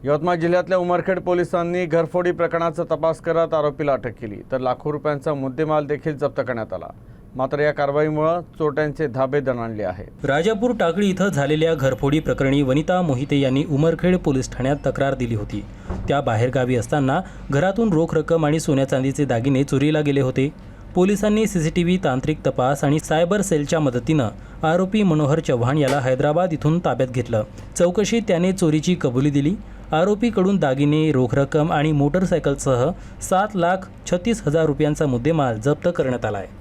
यवतमाळ जिल्ह्यातल्या उमरखेड पोलिसांनी घरफोडी प्रकरणाचा तपास करत आरोपीला अटक केली, तर लाखो रुपयांचा मुद्देमाल देखील जप्त करण्यात आला। मात्र या कारवाईमुळे चोरट्यांचे धाबे दणाणले आहे। राजापूर टाकळी इथं झालेल्या घरफोडी प्रकरणी वनिता मोहिते यांनी उमरखेड पोलीस ठाण्यात तक्रार दिली होती। त्या बाहेरगावी असताना घरातून रोख रक्कम आणि सोन्या चांदीचे दागिने चोरीला गेले होते। पोलिसांनी सीसीटीव्ही, तांत्रिक तपास आणि सायबर सेलच्या मदतीनं आरोपी मनोहर चव्हाण याला हैदराबाद इथून ताब्यात घेतलं। चौकशीत त्याने चोरीची कबुली दिली। आरोपीकडून दागिने, रोख रक्कम आणि मोटरसायकलसह 7,36,000 रुपयांचा मुद्देमाल जप्त करण्यात आला आहे।